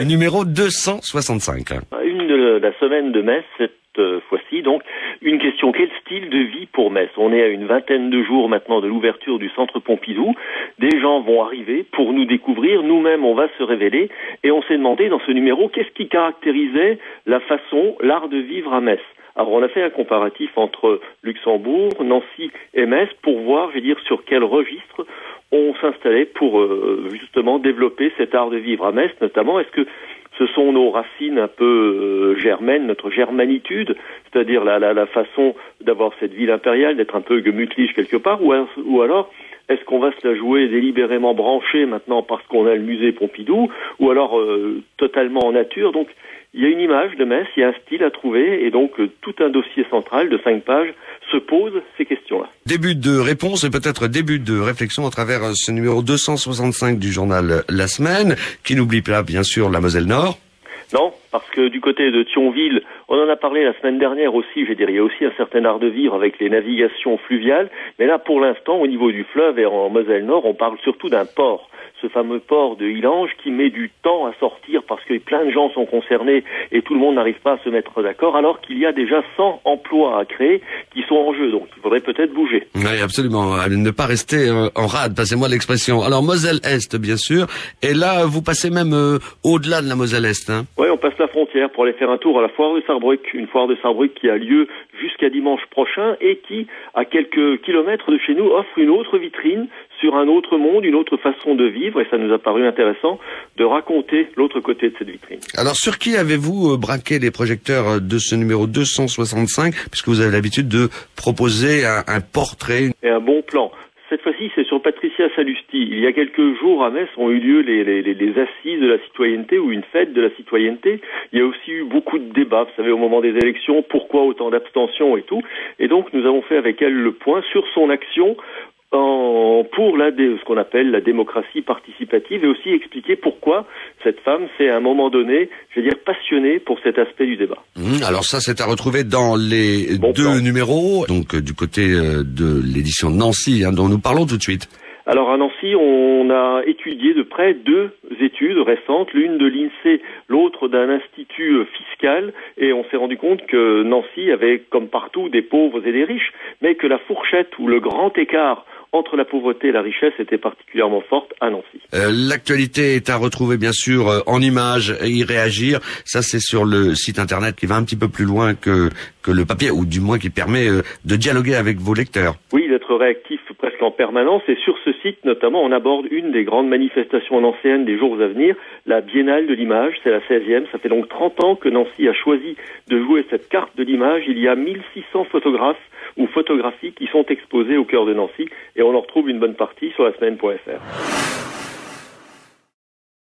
numéro 265. Une de la semaine de Metz, cette fois-ci, donc, une question. Quel style de vie pour Metz? On est à une vingtaine de jours maintenant de l'ouverture du Centre Pompidou. Des gens vont arriver pour nous découvrir. Nous-mêmes, on va se révéler. Et on s'est demandé dans ce numéro, qu'est-ce qui caractérisait la façon, l'art de vivre à Metz? Alors, on a fait un comparatif entre Luxembourg, Nancy et Metz pour voir, sur quel registre on s'installait pour justement développer cet art de vivre à Metz, notamment. Est-ce que ce sont nos racines un peu germaines, notre germanitude, c'est-à-dire la façon d'avoir cette ville impériale, d'être un peu gemütlich quelque part, ou alors est-ce qu'on va se la jouer délibérément branchée maintenant parce qu'on a le musée Pompidou, ou alors totalement en nature? Donc il y a une image de Metz, il y a un style à trouver, et donc tout un dossier central de 5 pages se pose ces questions-là. Début de réponse et peut-être début de réflexion à travers ce numéro 265 du journal La Semaine, qui n'oublie pas bien sûr la Moselle-Nord. Non, parce que du côté de Thionville, on en a parlé la semaine dernière aussi, il y a aussi un certain art de vivre avec les navigations fluviales, mais là pour l'instant au niveau du fleuve et en Moselle-Nord, on parle surtout d'un port. Ce fameux port de Illange qui met du temps à sortir parce que plein de gens sont concernés et tout le monde n'arrive pas à se mettre d'accord, alors qu'il y a déjà 100 emplois à créer qui sont en jeu, donc il faudrait peut-être bouger. Oui, absolument, ne pas rester en rade, passez-moi l'expression. Alors Moselle-Est, bien sûr, et là vous passez même au-delà de la Moselle-Est. Hein. Oui, on passe la frontière pour aller faire un tour à la foire de Sarrebruck, une foire de Sarrebruck qui a lieu jusqu'à dimanche prochain et qui, à quelques kilomètres de chez nous, offre une autre vitrine sur un autre monde, une autre façon de vivre, et ça nous a paru intéressant de raconter l'autre côté de cette vitrine. Alors, sur qui avez-vous braqué les projecteurs de ce numéro 265, puisque vous avez l'habitude de proposer un portrait et un bon plan? Cette fois-ci, c'est sur Patricia Salusti. Il y a quelques jours, à Metz, ont eu lieu les assises de la citoyenneté ou une fête de la citoyenneté. Il y a aussi eu beaucoup de débats, vous savez, au moment des élections, pourquoi autant d'abstention et tout. Et donc, nous avons fait avec elle le point sur son action pour ce qu'on appelle la démocratie participative, et aussi expliquer pourquoi cette femme s'est à un moment donné, passionnée pour cet aspect du débat. Alors ça, c'est à retrouver dans les deux numéros, donc du côté de l'édition de Nancy, dont nous parlons tout de suite. Alors à Nancy, on a étudié de près 2 études récentes, l'une de l'INSEE, l'autre d'un institut fiscal, et on s'est rendu compte que Nancy avait, comme partout, des pauvres et des riches, mais que la fourchette ou le grand écart entre la pauvreté et la richesse était particulièrement forte à Nancy. L'actualité est à retrouver bien sûr en images et y réagir. Ça, c'est sur le site internet qui va un petit peu plus loin que le papier, ou du moins qui permet de dialoguer avec vos lecteurs. Oui, d'être réactif presque en permanence, et sur ce site notamment on aborde une des grandes manifestations nancéennes des jours à venir, la Biennale de l'image, c'est la 16e, ça fait donc 30 ans que Nancy a choisi de jouer cette carte de l'image. Il y a 1600 photographes ou photographies qui sont exposées au cœur de Nancy, et on en retrouve une bonne partie sur lasemaine.fr.